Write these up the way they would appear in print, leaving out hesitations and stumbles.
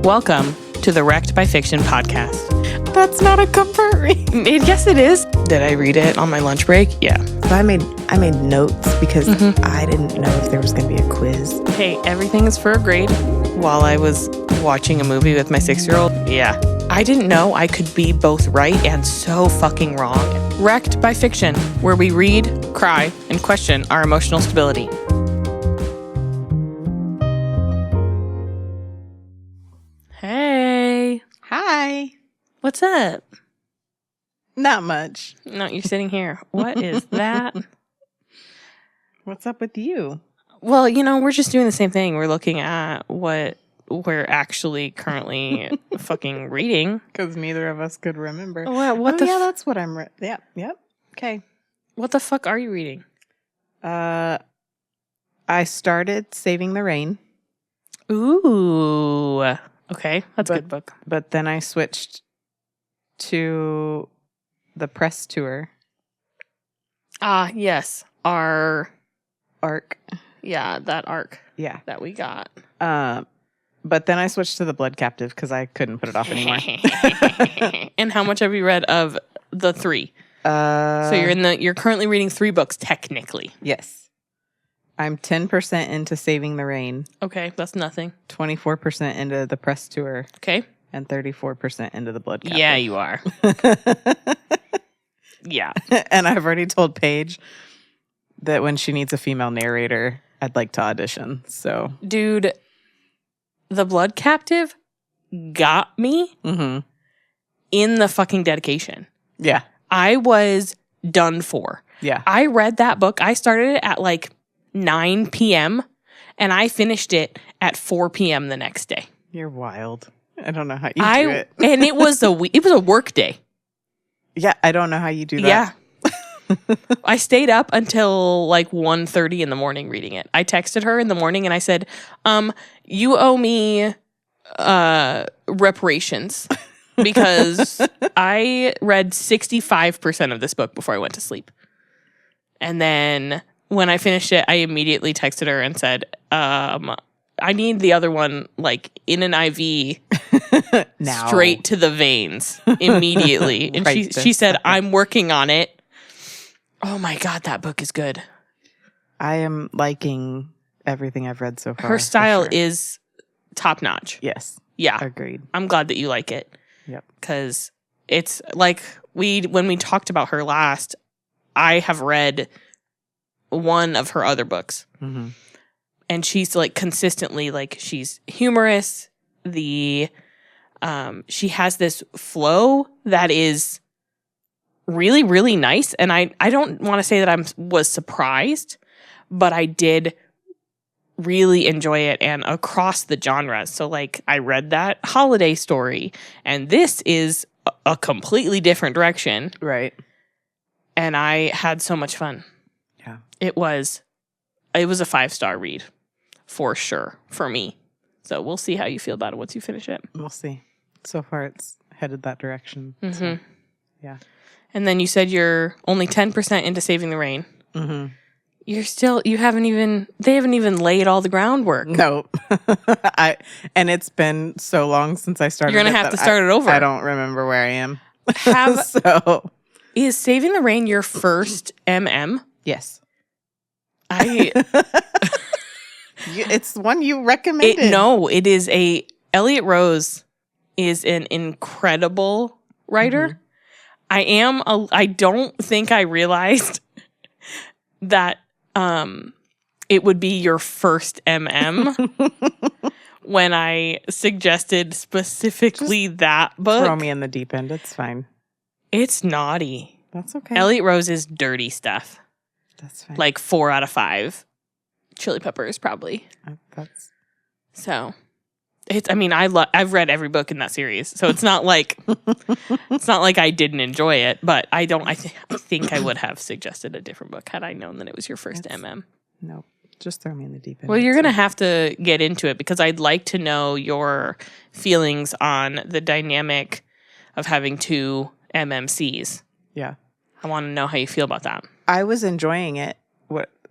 Welcome to the Wrecked by Fiction podcast. That's not a comfort read. Yes, it is. Did I read it on my lunch break? Yeah. So I made notes because I didn't know if there was going to be a quiz. Hey, everything is for a grade. While I was watching a movie with my 6-year-old, yeah. I didn't know I could be both right and so fucking wrong. Wrecked by Fiction, where we read, cry, and question our emotional stability. Hey. Hi. What's up? Not much. No, you're sitting here. What is that? What's up with you? Well, you know, we're just doing the same thing. We're looking at what we're actually currently fucking reading. Because neither of us could remember. What that's what I'm... Yep. Okay. What the fuck are you reading? I started Saving the Rain. Ooh. Okay, that's a good book. But then I switched to the press tour. Ah, yes. Our arc. Yeah, that arc. Yeah. That we got. But then I switched to The Blood Captive because I couldn't put it off anymore. And how much have you read of the 3? So you're currently reading 3 books technically. Yes. I'm 10% into Saving the Rain. Okay, that's nothing. 24% into the press tour. Okay. And 34% into The Blood Captive. Yeah, you are. Yeah. And I've already told Paige that when she needs a female narrator, I'd like to audition. So, dude, The Blood Captive got me in the fucking dedication. Yeah. I was done for. Yeah. I read that book. I started it at like 9 p.m. and I finished it at 4 p.m. the next day. You're wild. I don't know how you do it. And it was a work day. Yeah, I don't know how you do that. Yeah. I stayed up until like 1:30 in the morning reading it. I texted her in the morning and I said, you owe me reparations because I read 65% of this book before I went to sleep. And then when I finished it, I immediately texted her and said, I need the other one like in an IV now. Straight to the veins immediately. And Right she said, I'm working on it. Oh my God, that book is good. I am liking everything I've read so far. Her style is top notch. Yes. Yeah. Agreed. I'm glad that you like it. Yep. Because it's like when we talked about her last, I have read one of her other books. Mm-hmm. And she's like consistently like she's humorous. She has this flow that is really, really nice. And I don't want to say that I was surprised, but I did really enjoy it and across the genres. So like I read that holiday story and this is a completely different direction. Right. And I had so much fun. Yeah. It was a 5-star read for sure for me. So we'll see how you feel about it once you finish it. We'll see. So far it's headed that direction. Mm-hmm. So, yeah. And then you said you're only 10% into Saving the Rain. Mm-hmm. They haven't even laid all the groundwork. No. And it's been so long since I started. You're going to have to start it over. I don't remember where I am. So is Saving the Rain your first MM? Yes. It's one you recommended. It is Elliott Rose is an incredible writer. Mm-hmm. I don't think I realized that it would be your first MM when I suggested specifically that book. Throw me in the deep end. It's fine. It's naughty. That's okay. Elliott Rose is dirty stuff. That's fine. Like 4 out of 5. Chili Peppers, probably. So, I've read every book in that series, so it's not like I didn't enjoy it, but I think I would have suggested a different book had I known that it was your first MM. No, just throw me in the deep end. Well, you're gonna have to get into it because I'd like to know your feelings on the dynamic of having 2 MMCs. Yeah, I want to know how you feel about that. I was enjoying it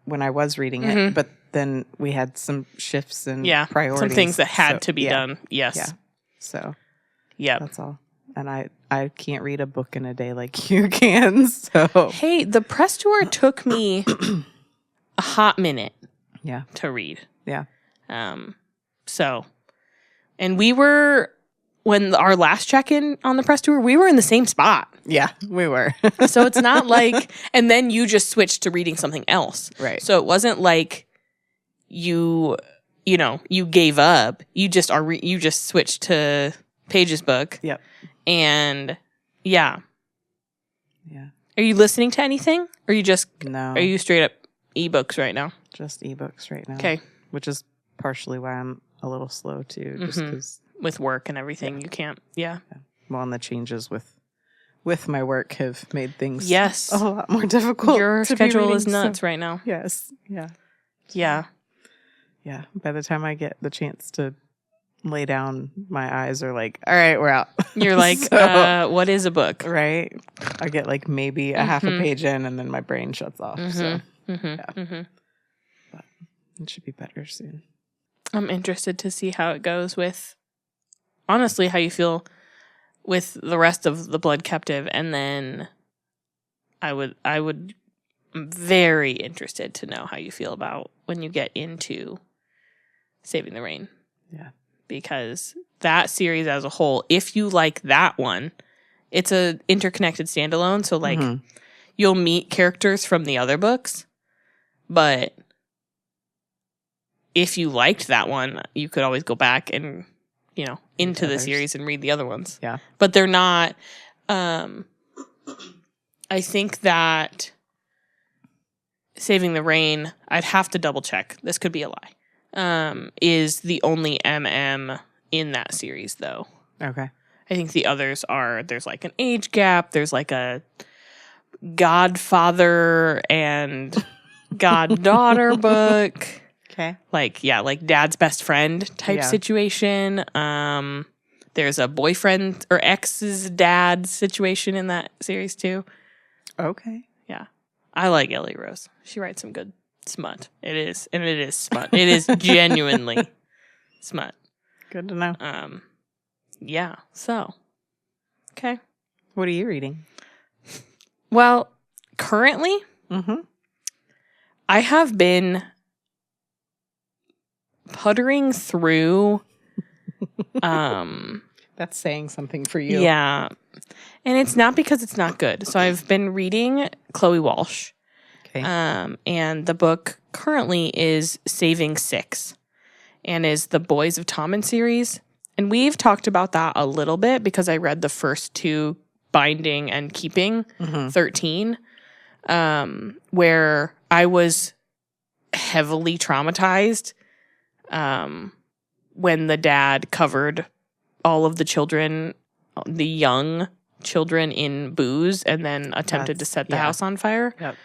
when I was reading it, but then we had some shifts and priorities. Some things that had to be done. Yes. Yeah. So Yep. that's all. And I can't read a book in a day like you can. So Hey, the press tour took me a hot minute yeah. to read. Yeah. So, and we were, when our last check-in on the press tour, we were in the same spot. Yeah, we were. So it's not like, and then you just switched to reading something else. Right. So it wasn't like you gave up. You just you just switched to Paige's book. Yep. And yeah. Yeah. Are you listening to anything? Or No. Are you straight up ebooks right now? Just ebooks right now. Okay. Which is partially why I'm a little slow too, just because with work and everything, you can't. Yeah. Well, and the changes with my work have made things Yes. a lot more difficult. Your to be schedule reading, is nuts right now. Yes. Yeah. Yeah. Yeah. By the time I get the chance to lay down, my eyes are like, all right, we're out. You're like, So, what is a book? right? I get like maybe a half a page in, and then my brain shuts off. So but it should be better soon. I'm interested to see how it goes with, honestly, how you feel with the rest of the Blood Captive, and then I'm very interested to know how you feel about when you get into Saving the Rain. Yeah. Because that series as a whole, if you like that one, it's a interconnected standalone, so like you'll meet characters from the other books, but if you liked that one, you could always go back and, into the series and read the other ones. Yeah. But they're not, I think that Saving the Rain, I'd have to double check. This could be a lie. Is the only MM in that series, though. Okay. I think the others there's like an age gap. There's like a godfather and goddaughter book. Okay. Like dad's best friend type situation. There's a boyfriend or ex's dad situation in that series too. Okay. Yeah. I like Elliott Rose. She writes some good smut. It is smut. It is genuinely smut. Good to know. Yeah. So, okay. What are you reading? Well, currently, I have been puttering through. That's saying something for you. Yeah. And it's not because it's not good. So I've been reading Chloe Walsh. Okay. And the book currently is Saving Six and is the Boys of Tommen series. And we've talked about that a little bit because I read the first two, Binding and Keeping 13, where I was heavily traumatized when the dad covered all of the children, the young children, in booze and then attempted to set the house on fire. Yep.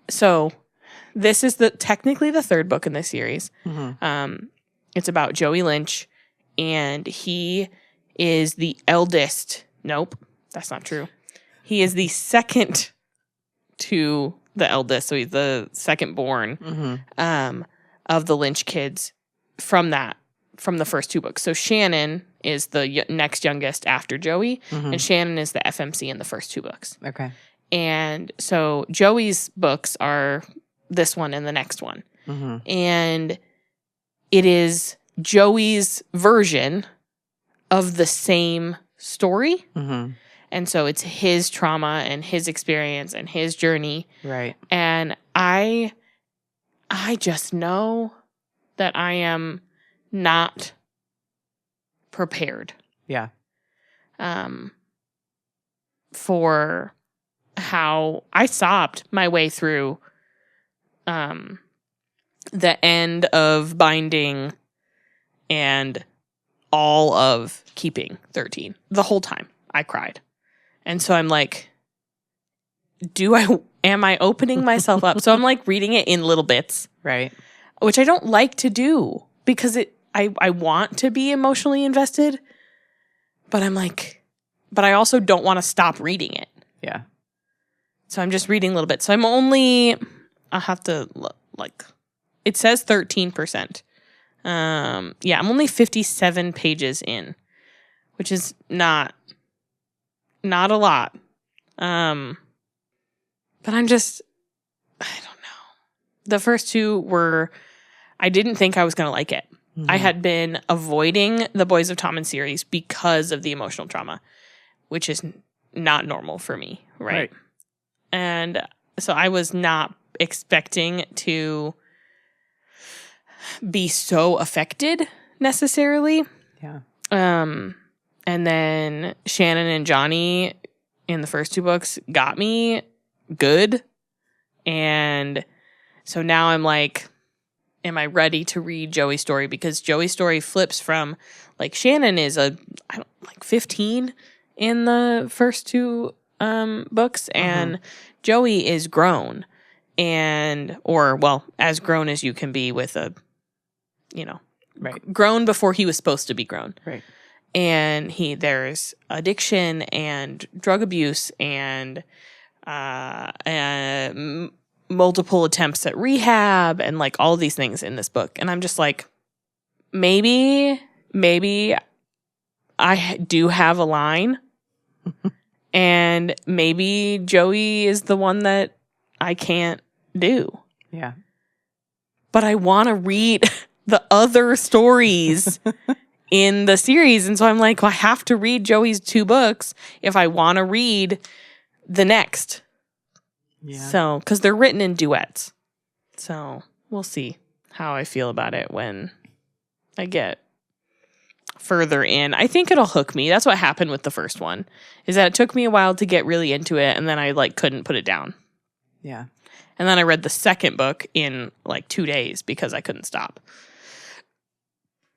So this is technically the third book in this series. It's about Joey Lynch, and he is the eldest. Nope, that's not true. He is the second to the eldest, so he's the second born of the Lynch kids from the first two books. So Shannon is the next youngest after Joey, and Shannon is the FMC in the first two books. Okay. And so Joey's books are this one and the next one. And it is Joey's version of the same story. And so it's his trauma and his experience and his journey. Right. And I just know that I am not prepared. Yeah. For how I sobbed my way through the end of Binding and all of Keeping 13. The whole time I cried. And so I'm like, am I opening myself up? So I'm like reading it in little bits. Right. Which I don't like to do because I want to be emotionally invested, but I'm like, but I also don't want to stop reading it. Yeah. So I'm just reading a little bit. So I'll have to look, like, it says 13%. I'm only 57 pages in, which is not a lot. But I don't know. The first two were, I didn't think I was going to like it. Mm-hmm. I had been avoiding the Boys of Tommen series because of the emotional trauma, which is not normal for me, right? And so I was not expecting to be so affected necessarily. Yeah. And then Shannon and Johnny in the first two books got me good. And so now I'm like, am I ready to read Joey's story? Because Joey's story flips from, like, Shannon is 15 in the first two books, and Joey is grown, as grown as you can be with grown before he was supposed to be grown. Right. And there's addiction and drug abuse and multiple attempts at rehab and like all these things in this book. And I'm just like, maybe I do have a line and maybe Joey is the one that I can't do. Yeah. But I want to read the other stories in the series. And so I'm like, well, I have to read Joey's two books if I want to read the next. Yeah. So, because they're written in duets. So we'll see how I feel about it when I get further in. I think it'll hook me. That's what happened with the first one, is that it took me a while to get really into it, and then I couldn't put it down. Yeah. And then I read the second book in 2 days because I couldn't stop.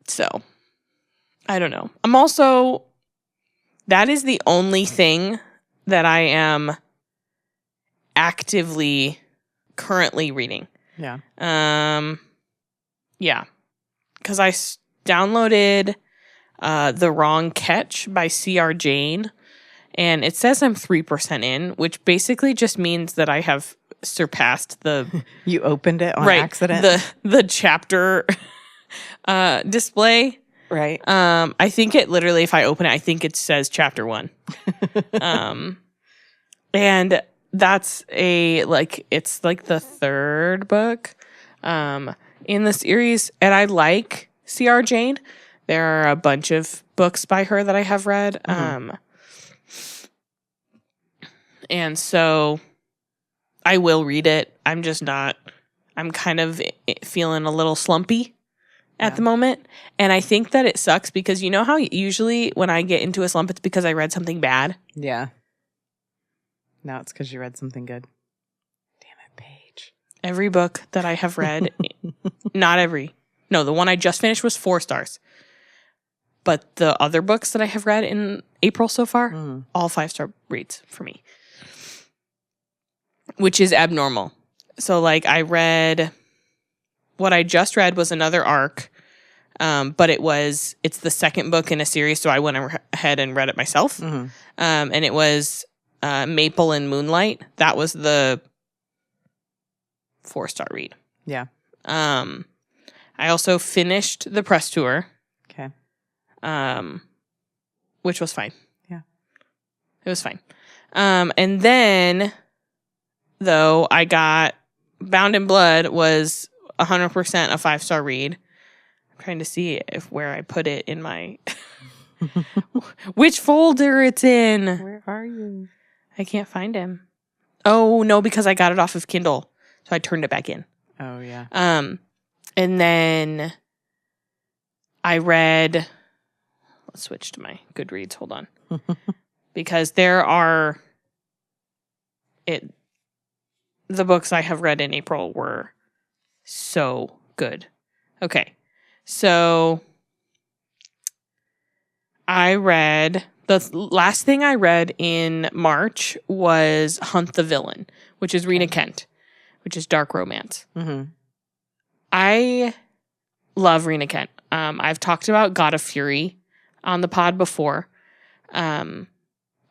So, I don't know. I'm also, that is the only thing that I am actively currently reading. Yeah. Yeah. Because I downloaded The Wrong Catch by C.R. Jane, and it says I'm 3% in, which basically just means that I have surpassed the... You opened it on accident? The chapter display. Right. I think it literally, if I open it, I think it says chapter 1. And that's it's the third book in the series. And I like C.R. Jane. There are a bunch of books by her that I have read. And so I will read it. I'm just not, I'm kind of feeling a little slumpy at the moment. And I think that it sucks because you know how usually when I get into a slump, it's because I read something bad? Yeah. Now it's because you read something good. Damn it, Paige. Every book that I have read, the one I just finished was 4 stars. But the other books that I have read in April so far, all 5-star reads for me. Which is abnormal. So what I just read was another arc, but it's the second book in a series, so I went ahead and read it myself. And it was Maple and Moonlight. That was the 4-star read. Yeah. I also finished the press tour. Okay. Which was fine. Yeah. It was fine. And then, though, I got Bound in Blood was 100% a 5-star read. I'm trying to see where I put it in my... which folder it's in. Where are you? I can't find him. Oh, no, because I got it off of Kindle. So I turned it back in. Oh, yeah. And then I read... Let's switch to my Goodreads. Hold on. Because there are... The books I have read in April were so good. Okay. So the last thing I read in March was Hunt the Villain, which is Rena Kent, which is dark romance. I love Rena Kent. I've talked about God of Fury on the pod before. And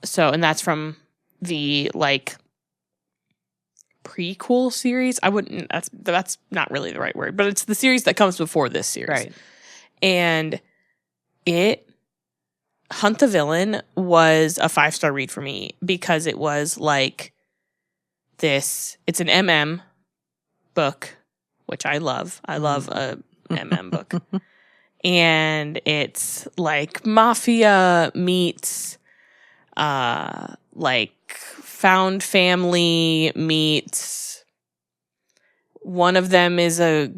that's from the prequel series. I wouldn't, that's not really the right word, but it's the series that comes before this series. Right. And Hunt the Villain was a 5-star read for me because it was like this, it's an MM book, which I love. I love a MM book. And it's like mafia meets like found family meets, one of them is a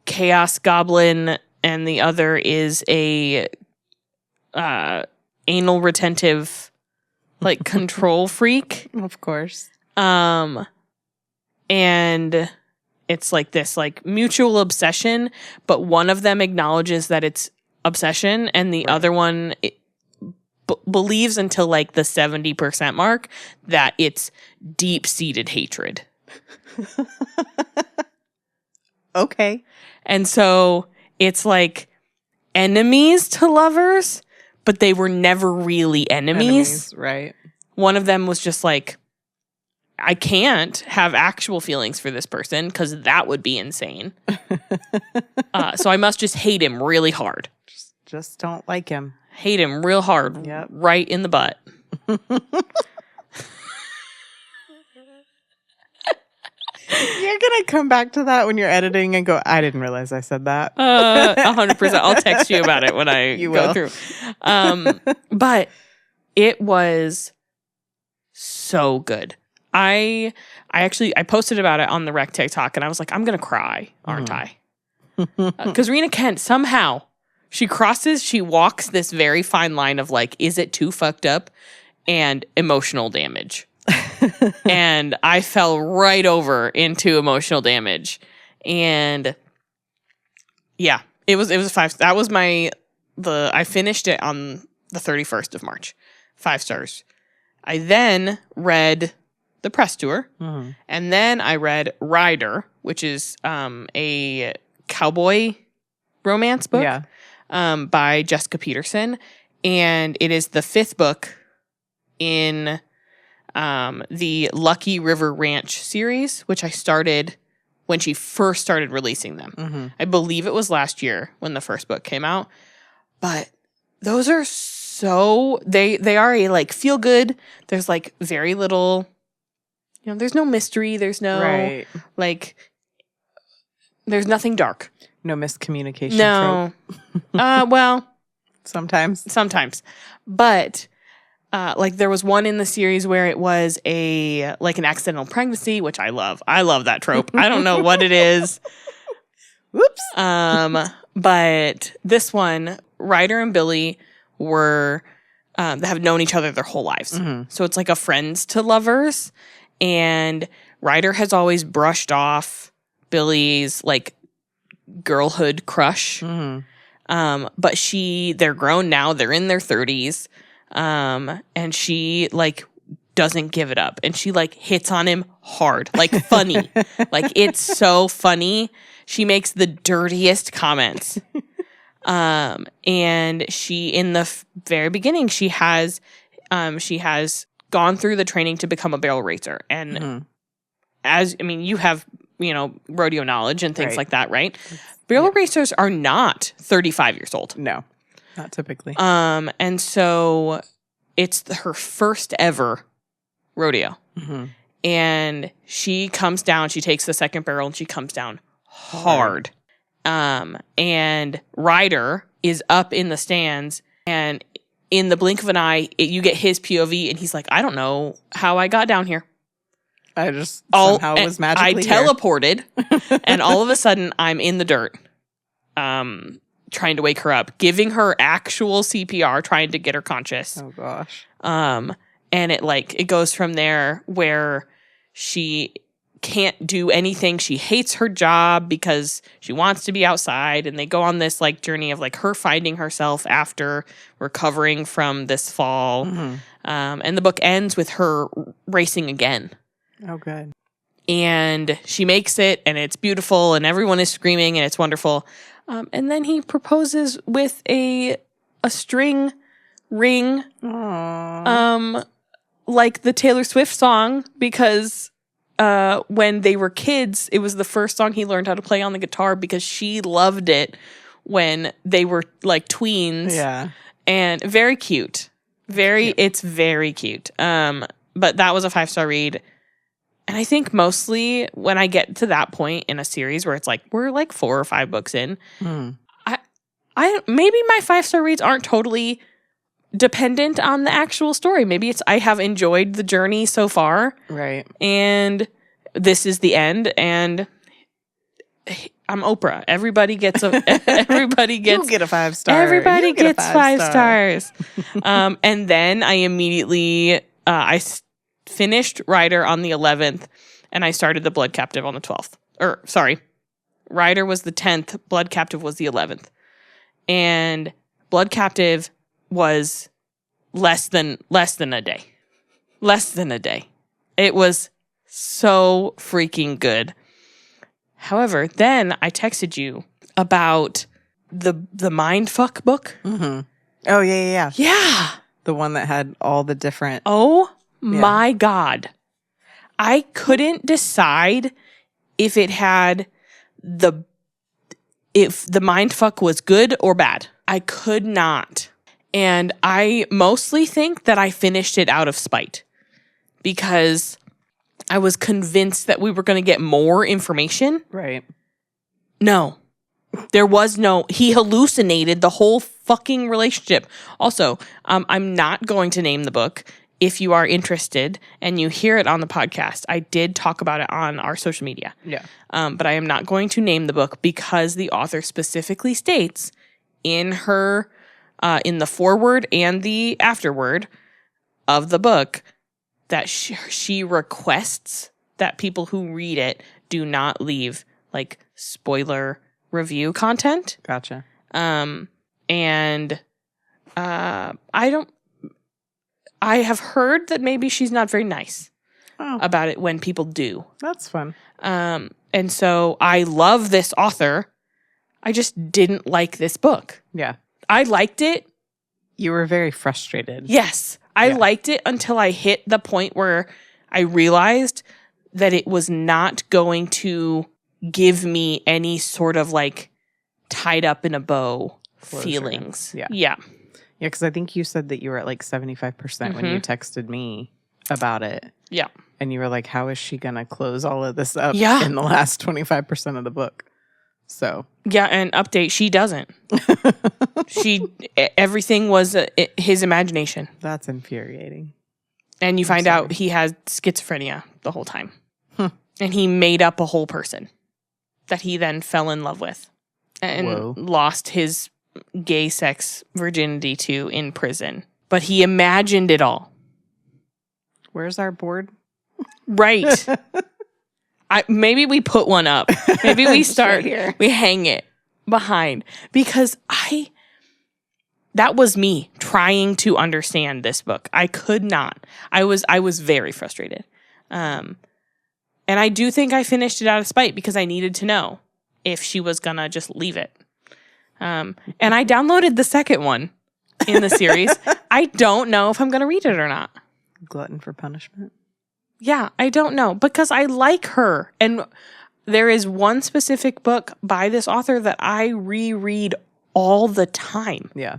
chaos goblin and the other is a anal retentive like control freak. Of course. And it's like this like mutual obsession, but one of them acknowledges that it's obsession and the other one believes until like the 70% mark that it's deep-seated hatred. Okay. And so it's like enemies to lovers, but they were never really enemies. Right. One of them was just like, I can't have actual feelings for this person because that would be insane. So I must just hate him really hard. Just don't like him. Hate him real hard. Yep. Right in the butt. You're going to come back to that when you're editing and go, I didn't realize I said that. 100%. I'll text you about it when I go through. But it was so good. I posted about it on the Rec TikTok and I was like, I'm going to cry, aren't I? Because Rena Kent, somehow, she walks this very fine line of like, is it too fucked up and emotional damage? And I fell right over into emotional damage. And yeah, it was a 5. That was I finished it on the 31st of March. 5 stars. I then read the press tour. Mm-hmm. And then I read Rider, which is a cowboy romance book by Jessica Peterson. And it is the 5th book in the Lucky River Ranch series, which I started when she first started releasing them. Mm-hmm. I believe it was last year when the first book came out. But those are they are a like feel good. There's like very little, there's no mystery. There's no like, there's nothing dark. No miscommunication. No. Well, sometimes, but like there was one in the series where it was an accidental pregnancy, which I love. I love that trope. I don't know what it is. Whoops. But this one, Ryder and Billy were they have known each other their whole lives. Mm-hmm. So it's like a friends to lovers. And Ryder has always brushed off Billy's like girlhood crush. Mm-hmm. But they're grown now. They're in their 30s. And she like doesn't give it up. And she like hits on him hard, like funny. Like it's so funny. She makes the dirtiest comments. And she, in the very beginning, she has gone through the training to become a barrel racer. And you have, rodeo knowledge and things like that, right? Barrel racers are not 35 years old. No, not typically. And so it's her first ever rodeo. Mm-hmm. And she comes down, she takes the second barrel and she comes down hard. And Ryder is up in the stands and in the blink of an eye, you get his POV and he's like, I don't know how I got down here. I just somehow was magically I teleported and all of a sudden I'm in the dirt, trying to wake her up, giving her actual CPR, trying to get her conscious. Oh gosh. And it goes from there where she can't do anything. She hates her job because she wants to be outside, and they go on this like journey of like her finding herself after recovering from this fall. Mm-hmm. And the book ends with her racing again. Oh, good. And she makes it, and it's beautiful, and everyone is screaming, and it's wonderful. And then he proposes with a string ring, Aww. like the Taylor Swift song, because when they were kids, it was the first song he learned how to play on the guitar because she loved it when they were like tweens. Yeah. And very cute. It's very cute. But that was a 5-star read. And I think mostly when I get to that point in a series where it's like, we're like 4 or 5 books in, I maybe my 5-star reads aren't totally dependent on the actual story. Maybe it's I have enjoyed the journey so far. Right. And this is the end. And I'm Oprah. Everybody gets You'll get a 5-star. Everybody gets 5 stars. And then I immediately finished Rider on the 11th, and I started The Blood Captive on the 12th. Rider was the 10th, Blood Captive was the 11th. And Blood Captive was less than a day. Less than a day. It was so freaking good. However, then I texted you about the Mindfuck book. Mm-hmm. Oh, yeah. Yeah. The one that had all the different... My God. I couldn't decide if the Mindfuck was good or bad. I could not. And I mostly think that I finished it out of spite because I was convinced that we were going to get more information. Right. No. There was no... He hallucinated the whole fucking relationship. Also, I'm not going to name the book. If you are interested and you hear it on the podcast, I did talk about it on our social media. Yeah. But I am not going to name the book because the author specifically states in her, in the foreword and the afterword of the book that she requests that people who read it do not leave like spoiler review content. Gotcha. I have heard that maybe she's not very nice about it when people do. That's fun. And so I love this author. I just didn't like this book. Yeah. I liked it. You were very frustrated. Yes. I liked it until I hit the point where I realized that it was not going to give me any sort of like tied up in a bow Closure. Feelings. Yeah. Yeah. Yeah, because I think you said that you were at like 75% when you texted me about it. Yeah. And you were like, how is she going to close all of this up in the last 25% of the book? So. Yeah, and update, she doesn't. Everything was his imagination. That's infuriating. And you find out he has schizophrenia the whole time. And he made up a whole person that he then fell in love with and lost his gay sex virginity to in prison. But he imagined it all. Where's our board? Right. Maybe we put one up. Maybe we start here. We hang it behind. Because that was me trying to understand this book. I could not. I was very frustrated. And I do think I finished it out of spite because I needed to know if she was gonna just leave it. And I downloaded the second one in the series. I don't know if I'm gonna read it or not. Glutton for punishment? Yeah, I don't know because I like her. And there is one specific book by this author that I reread all the time. Yeah.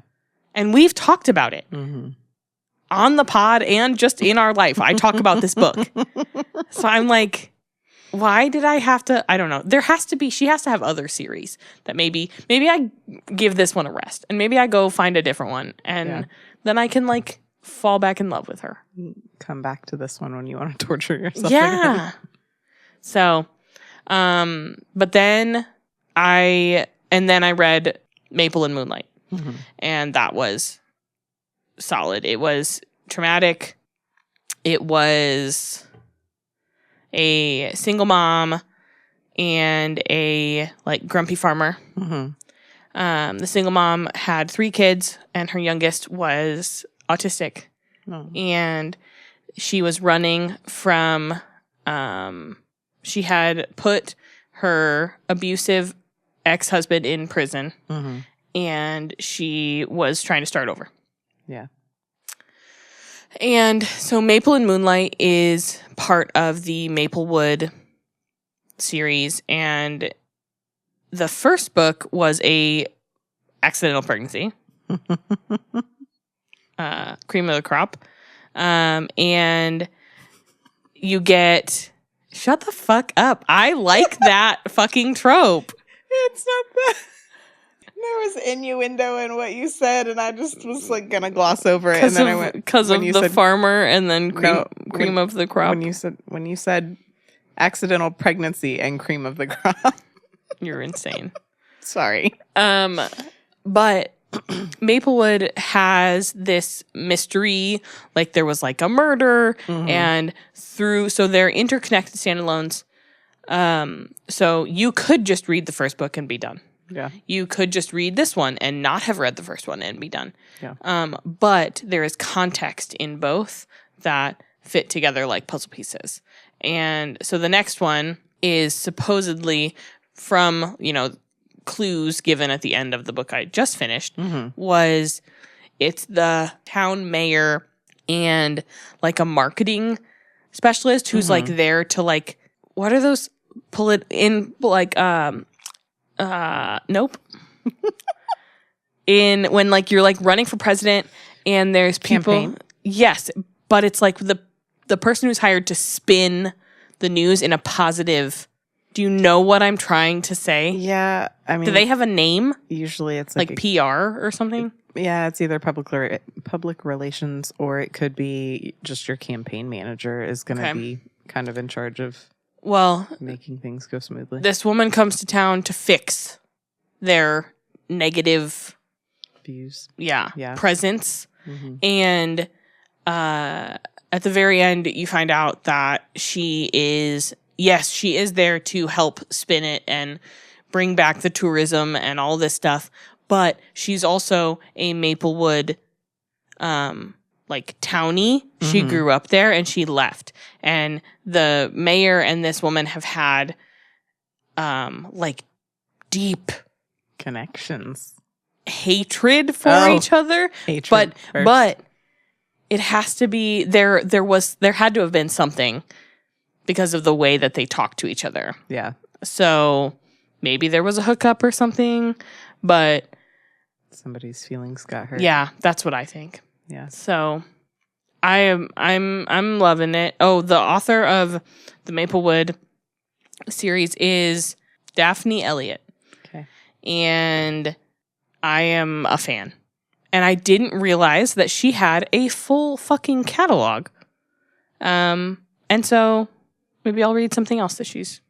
And we've talked about it on the pod and just in our life. I talk about this book. So I'm like, why did I have to? I don't know. She has to have other series that maybe I give this one a rest and maybe I go find a different one and then I can like fall back in love with her. Come back to this one when you want to torture yourself. Yeah. Again. So, but then I read Maple and Moonlight and that was solid. It was traumatic. It was a single mom and a like grumpy farmer. The single mom had 3 kids and her youngest was autistic. And she was running from she had put her abusive ex-husband in prison and she was trying to start over. Yeah. And so Maple and Moonlight is part of the Maplewood series, and the first book was a accidental pregnancy. Cream of the crop. And you get... Shut the fuck up. I like that fucking trope. It's not that. There was innuendo in what you said, and I just was like gonna gloss over it. And then I went because of the farmer, and then cream of the crop. When you said accidental pregnancy and cream of the crop, you're insane. Sorry. But Maplewood has this mystery, like there was like a murder, and so they're interconnected standalones. So you could just read the first book and be done. Yeah. You could just read this one and not have read the first one and be done. Yeah. But there is context in both that fit together like puzzle pieces. And so the next one is supposedly from, clues given at the end of the book I just finished, it's the town mayor and like a marketing specialist who's like there to like, what are those nope. In when like you're like running for president and there's people. Campaign. Yes, but it's like the person who's hired to spin the news in a positive. Do you know what I'm trying to say? Yeah, I mean, do they have a name? Usually it's like PR or something. Yeah, it's either public relations, or it could be just your campaign manager is going to be kind of in charge of making things go smoothly. This woman comes to town to fix their negative views. Yeah. Presence. And at the very end, you find out that she is there to help spin it and bring back the tourism and all this stuff. But she's also a Maplewood, like townie. She grew up there and she left. And the mayor and this woman have had, like deep connections, hatred for each other. Hatred but it has to be there had to have been something because of the way that they talk to each other. Yeah. So maybe there was a hookup or something, but somebody's feelings got hurt. Yeah, that's what I think. Yeah. So I'm loving it. Oh, the author of the Maplewood series is Daphne Elliott. Okay. And I am a fan. And I didn't realize that she had a full fucking catalog. And so maybe I'll read something else that she's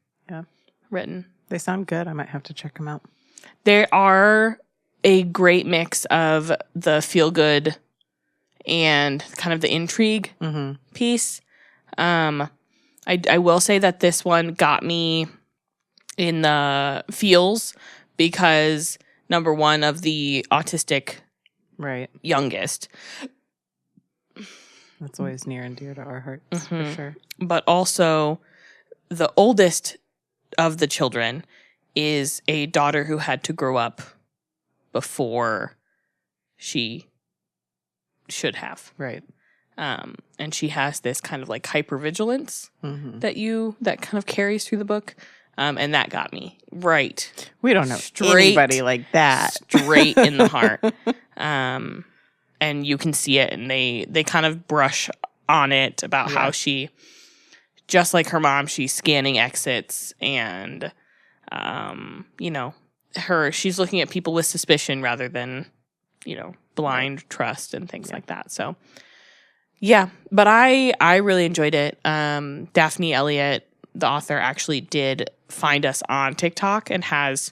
written. They sound good. I might have to check them out. They are a great mix of the feel-good and kind of the intrigue piece. I will say that this one got me in the feels because, number one, of the autistic youngest. That's always near and dear to our hearts, for sure. But also, the oldest of the children is a daughter who had to grow up before she should have. Right. And she has this kind of like hypervigilance that kind of carries through the book. And that got me right. We don't know anybody like that. Straight in the heart. And you can see it, and they kind of brush on it about how she, just like her mom, she's scanning exits, and she's looking at people with suspicion rather than, blind trust and things like that. So yeah, but I really enjoyed it. Daphne Elliott, the author, actually did find us on TikTok and has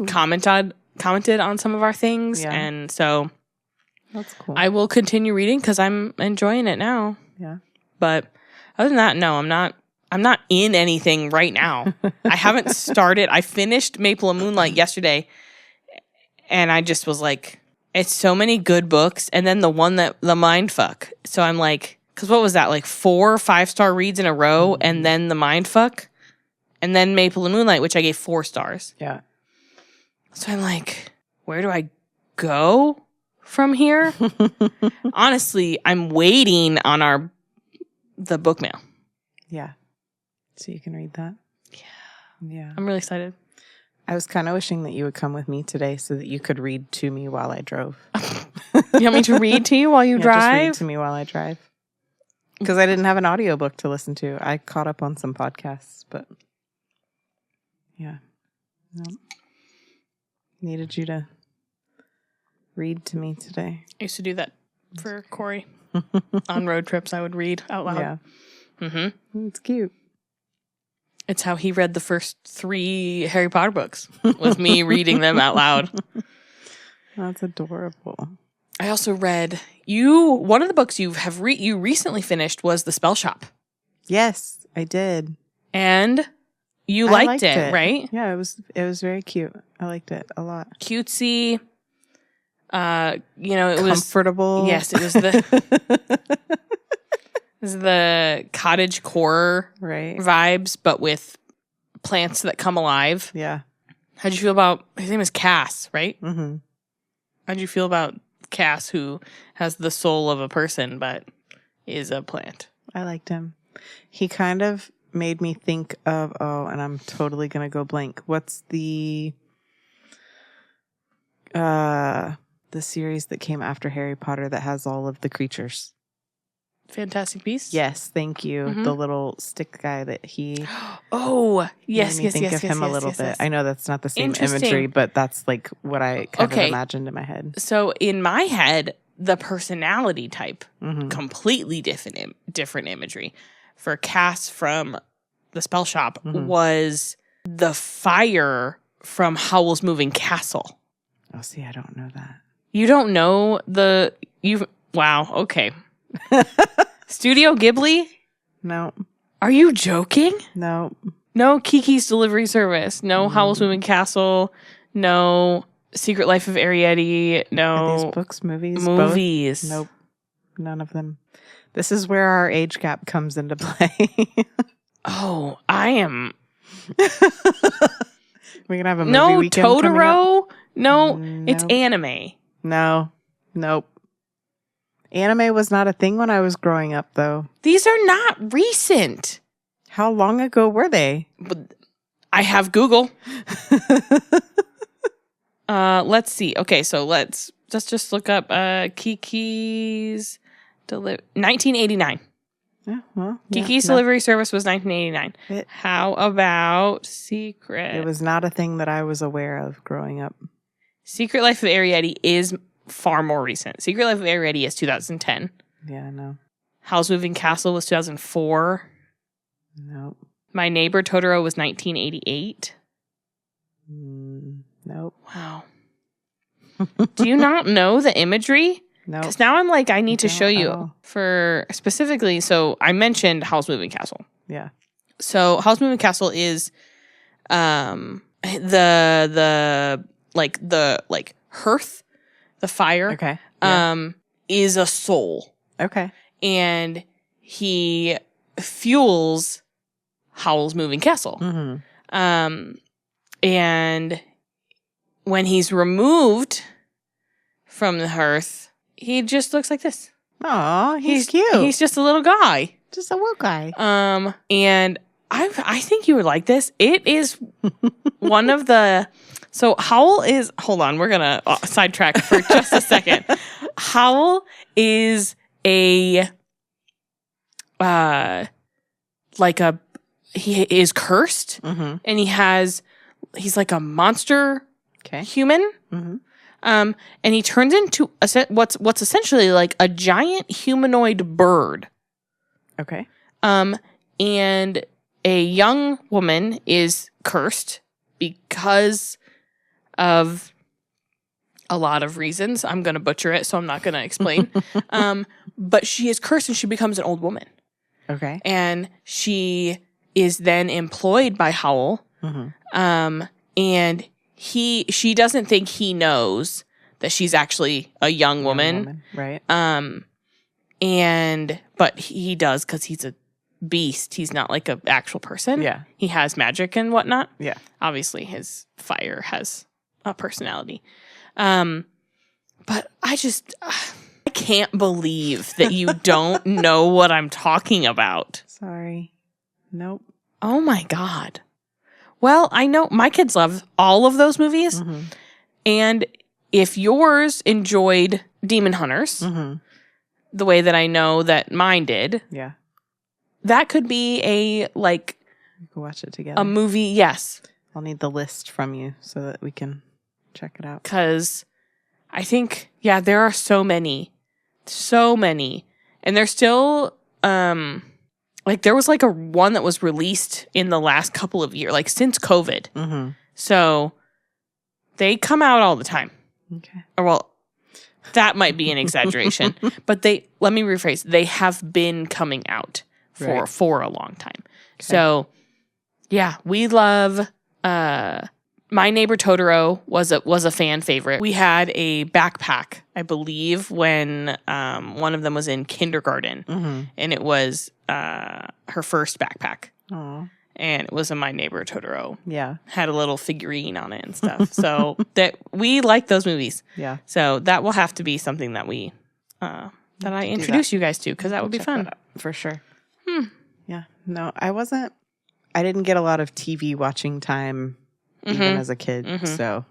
commented on some of our things. Yeah. And so that's cool. I will continue reading because I'm enjoying it now. Yeah. But other than that, no, I'm not in anything right now. I haven't started. I finished Maple and Moonlight yesterday, and I just was like, it's so many good books, and then the one that the mindfuck. So I'm like, because what was that, like 4 5-star reads in a row, and then the mindfuck, and then Maple and Moonlight, which I gave 4 stars. Yeah. So I'm like, where do I go from here. Honestly, I'm waiting on the book mail. Yeah. So you can read that? Yeah. I'm really excited. I was kind of wishing that you would come with me today so that you could read to me while I drove. You want me to read to you while you drive? Just read to me while I drive. Because I didn't have an audiobook to listen to. I caught up on some podcasts, but yeah. No. Needed you to read to me today. I used to do that for Corey. On road trips, I would read out loud. Yeah. Mm-hmm. It's cute. It's how he read the first 3 Harry Potter books, with me reading them out loud. That's adorable. I also read one of the books you recently finished was The Spell Shop. Yes, I did. And you liked it, right? Yeah, it was very cute. I liked it a lot. Cutesy. It was comfortable. Yes, it was the cottagecore vibes, but with plants that come alive. Yeah. How'd you feel about his name is Cass, right? Mm-hmm. How'd you feel about Cass, who has the soul of a person but is a plant? I liked him. He kind of made me think of and I'm totally gonna go blank. What's the series that came after Harry Potter that has all of the creatures? Fantastic Beasts? Yes, thank you. Mm-hmm. The little stick guy that he... Oh, yes, made me think of him a little bit. I know that's not the same imagery, but that's like what I kind of imagined in my head. So in my head, the personality type, completely different imagery. For Cass from The Spell Shop was the fire from Howl's Moving Castle. Oh, see, I don't know that. You don't know wow, okay. Studio Ghibli? No. Are you joking? No. No Kiki's Delivery Service. No Howl's Moving Castle. No Secret Life of Arietti. No. Are these books, movies? Movies. Both? Nope. None of them. This is where our age gap comes into play. Oh, I am. We're going to have a movie weekend Totoro? No, it's anime. No. Nope. Anime was not a thing when I was growing up, though. These are not recent. How long ago were they? I have Google. Let's see. Okay, so let's just look up Kiki's 1989. Yeah, well, Kiki's Delivery Service was 1989. How about Secret? It was not a thing that I was aware of growing up. Secret Life of Arietti is far more recent. Secret Life of Arietti is 2010. Yeah, I know. Howl's Moving Castle was 2004. Nope. My Neighbor Totoro was 1988. Nope. Wow. Do you not know the imagery? No. Because now I'm like, I need to show you for specifically. So I mentioned Howl's Moving Castle. Yeah. So Howl's Moving Castle is the hearth, the fire. Okay. Yeah. Is a soul. Okay. And he fuels Howl's Moving Castle. Mm-hmm. And when he's removed from the hearth, he just looks like this. Aw, he's cute. He's just a little guy. Just a little guy. And I think you would like this. It is one of the... So Howl is... Hold on, we're going to sidetrack for just a second. Howl is he is cursed, and he's like a monster human. Mm-hmm. And he turns into what's essentially like a giant humanoid bird. Okay. And a young woman is cursed because of a lot of reasons. I'm going to butcher it, so I'm not going to explain. But she is cursed and she becomes an old woman. Okay. And she is then employed by Howl. Mm-hmm. And she doesn't think he knows that she's actually a young woman. Right. But he does because he's a beast. He's not like an actual person. Yeah. He has magic and whatnot. Yeah. Obviously his fire has a personality. But I can't believe that you don't know what I'm talking about. Sorry. Nope. Oh my God. Well, I know my kids love all of those movies. Mm-hmm. And if yours enjoyed Demon Hunters, mm-hmm. the way that I know that mine did, yeah, that could be we can watch it together. A movie, yes. I'll need the list from you so that we can check it out. Because I think, there are so many. And there's still, there was a one that was released in the last couple of years, since COVID. Mm-hmm. So they come out all the time. Okay. Or, well, that might be an exaggeration, but let me rephrase. They have been coming out for a long time. Okay. So, we love, My Neighbor Totoro was a fan favorite. We had a backpack, I believe, when one of them was in kindergarten, mm-hmm. and it was her first backpack. Aww. And it was a My Neighbor Totoro. Yeah. Had a little figurine on it and stuff. So that we like those movies. Yeah. So that will have to be something that we that I introduce you guys to, because that would be fun. For sure. Yeah. No, I didn't get a lot of TV watching time even mm-hmm. as a kid, mm-hmm. so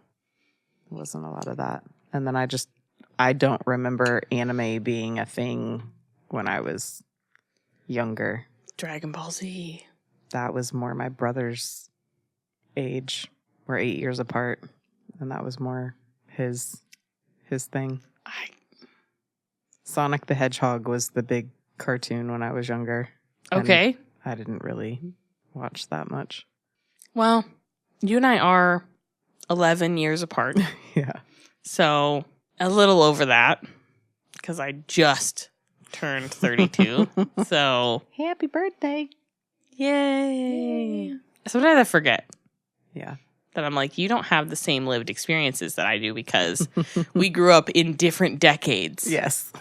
there wasn't a lot of that. And then I don't remember anime being a thing when I was younger. Dragon Ball Z. That was more my brother's age. We're 8 years apart, and that was more his thing. Sonic the Hedgehog was the big cartoon when I was younger. Okay. I didn't really watch that much. Well, you and I are 11 years apart. Yeah. So a little over that, because I just turned 32. So happy birthday. Yay. Sometimes I forget. Yeah. That I'm you don't have the same lived experiences that I do, because we grew up in different decades. Yes.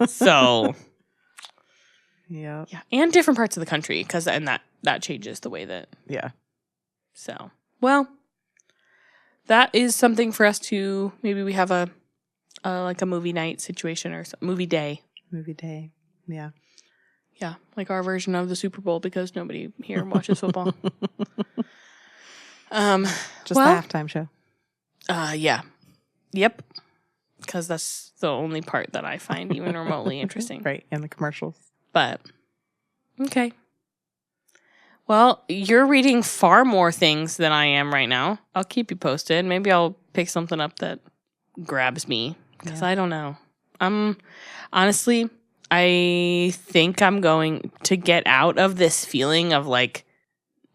So. Yeah. And different parts of the country, and that changes the way that. Yeah. So, well, that is something for us to, maybe we have a movie night situation or movie day. Movie day. Yeah. Yeah, our version of the Super Bowl, because nobody here watches football. Just the halftime show. Yeah. Yep. Because that's the only part that I find even remotely interesting. Right, and the commercials. But, okay. Well, you're reading far more things than I am right now. I'll keep you posted. Maybe I'll pick something up that grabs me, because I don't know. Honestly, I think I'm going to get out of this feeling of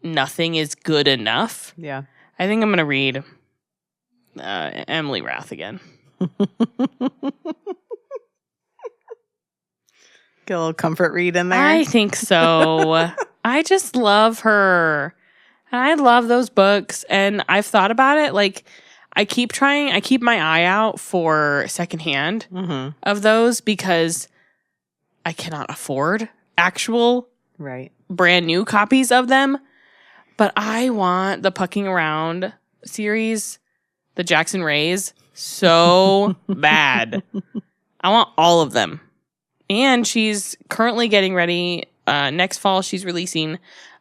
nothing is good enough. Yeah. I think I'm going to read Emily Rath again. Get a little comfort read in there. I think so. I just love her. And I love those books. And I've thought about it. I keep my eye out for secondhand mm-hmm. of those, because I cannot afford actual brand new copies of them. But I want the Pucking Around series, the Jackson Rays, so bad. I want all of them. And she's currently getting ready. Next fall, she's releasing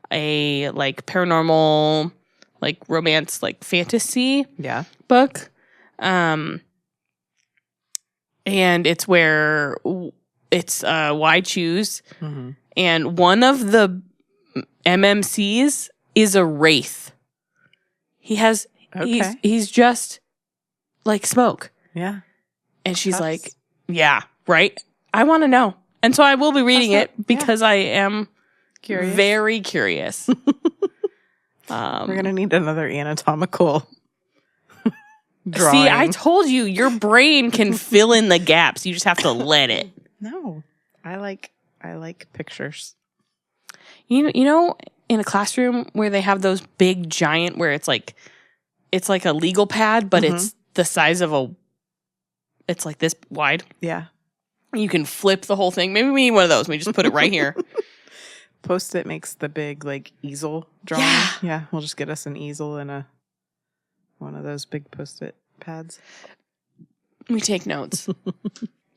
a paranormal, romance, fantasy book. And it's where it's Why Choose. Mm-hmm. And one of the MMCs is a wraith. He's just smoke. Yeah. And she's yeah, right? I want to know. And so I will be reading it, because I am very curious. We're going to need another anatomical drawing. See, I told you, your brain can fill in the gaps. You just have to let it. No. I like pictures. You know, in a classroom where they have those big giant, where it's like a legal pad, but mm-hmm. it's the size of it's this wide. Yeah. You can flip the whole thing. Maybe we need one of those. We just put it right here. Post-it makes the big easel drawing. Yeah. We'll just get us an easel and one of those big Post-it pads. We take notes.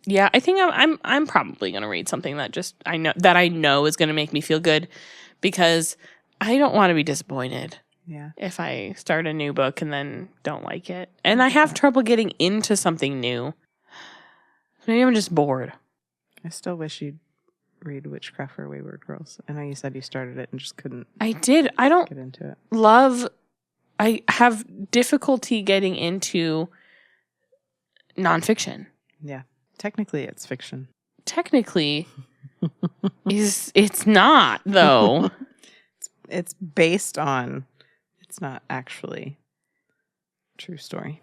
Yeah, I think I'm probably going to read something that I know is going to make me feel good, because I don't want to be disappointed. Yeah. If I start a new book and then don't like it. And I have trouble getting into something new. Maybe I'm just bored. I still wish you'd read Witchcraft for Wayward Girls. I know you said you started it and just couldn't. I did. I don't get into it. I have difficulty getting into nonfiction. Yeah. Technically, it's fiction. Technically, it's not, though. It's based on... It's not actually a true story.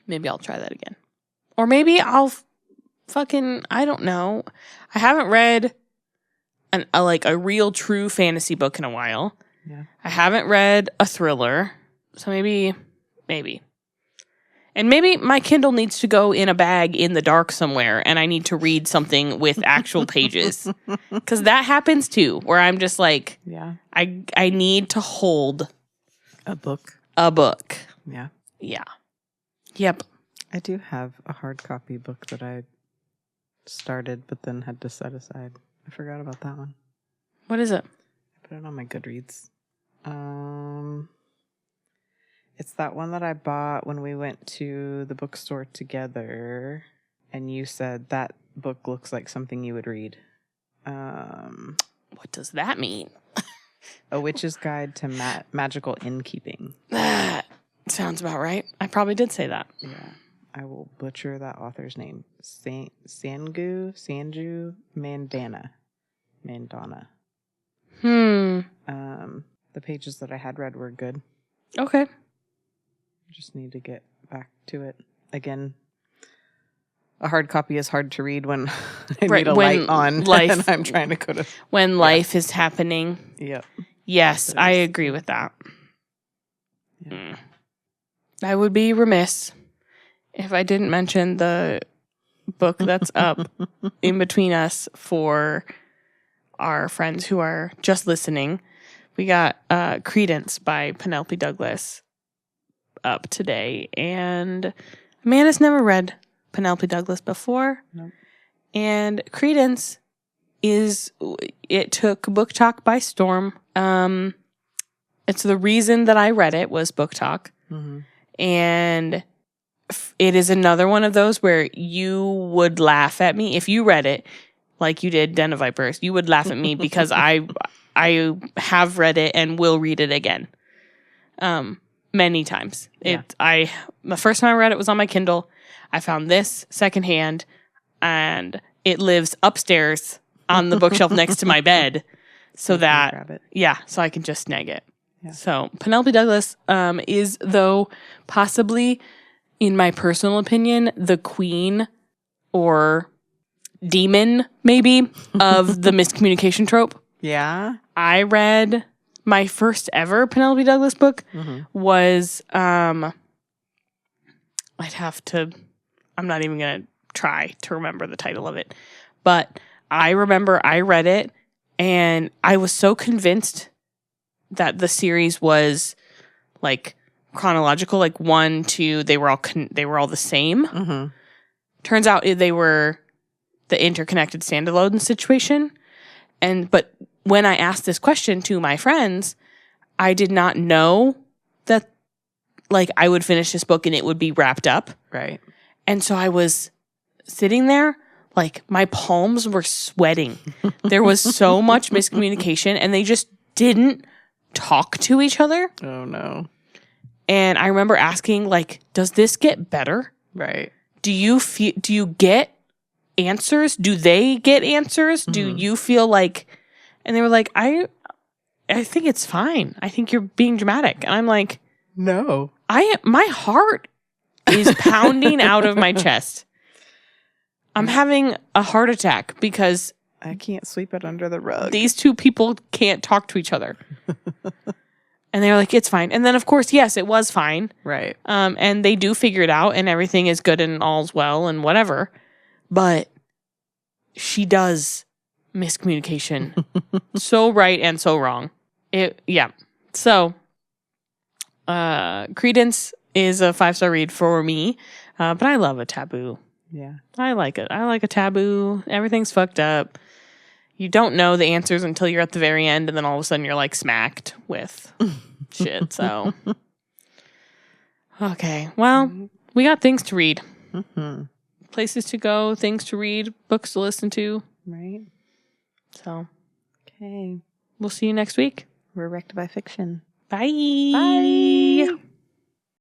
Maybe I'll try that again. Or maybe I'll I don't know. I haven't read a real true fantasy book in a while. Yeah. I haven't read a thriller. So maybe. And maybe my Kindle needs to go in a bag in the dark somewhere, and I need to read something with actual pages. Because that happens too, where I'm just like, yeah, I need to hold a book. Yeah. Yeah. Yep. I do have a hard copy book that I started, but then had to set aside. I forgot about that one. What is it? I put it on my Goodreads. It's that one that I bought when we went to the bookstore together, and you said that book looks like something you would read. What does that mean? A Witch's Guide to Magical Innkeeping. That sounds about right. I probably did say that. Yeah. I will butcher that author's name. Sanju Mandana. The pages that I had read were good. Okay. Just need to get back to it. Again, a hard copy is hard to read when I need a light on and I'm trying to go to... When life is happening. Yep. Yes, I agree with that. Yeah. I would be remiss if I didn't mention the book that's up in between us for our friends who are just listening. We got Credence by Penelope Douglas up today, and Amanda's never read Penelope Douglas before. Nope. And Credence it took BookTok by storm. It's the reason that I read it was BookTok. Mm-hmm. And it is another one of those where you would laugh at me if you read it like you did Den of Vipers. You would laugh at me because I have read it and will read it again. Many times. Yeah. The first time I read it was on my Kindle. I found this secondhand, and it lives upstairs on the bookshelf next to my bed, so that so I can just snag it. Yeah. So Penelope Douglas is, though, possibly, in my personal opinion, the queen or demon, maybe, of the miscommunication trope. Yeah. I read my first ever Penelope Douglas book was, I'm not even going to try to remember the title of it, but I remember I read it and I was so convinced that the series was like chronological, like 1, 2, they were all the same. Mm-hmm. Turns out they were the interconnected standalone situation. But when I asked this question to my friends, I did not know that like I would finish this book and it would be wrapped up. Right. And so I was sitting there, like my palms were sweating. There was so much miscommunication and they just didn't talk to each other. Oh no. And I remember asking, like, does this get better? Right. Do you get answers? Do they get answers? Mm-hmm. Do you feel like, and they were like, I think it's fine. I think you're being dramatic. And I'm like, no, my heart is pounding out of my chest. I'm having a heart attack because I can't sweep it under the rug. These two people can't talk to each other. And they were like, it's fine. And then, of course, yes, it was fine. Right. And they do figure it out and everything is good and all's well and whatever. But she does miscommunication so right and so wrong. So, Credence, is a 5-star read for me. But I love a taboo. Yeah. I like it. I like a taboo. Everything's fucked up. You don't know the answers until you're at the very end, and then all of a sudden you're like smacked with shit. So, okay. Well, we got things to read. Mm-hmm. Places to go, things to read, books to listen to. Right. So, okay. We'll see you next week. We're Wrecked by Fiction. Bye. Bye.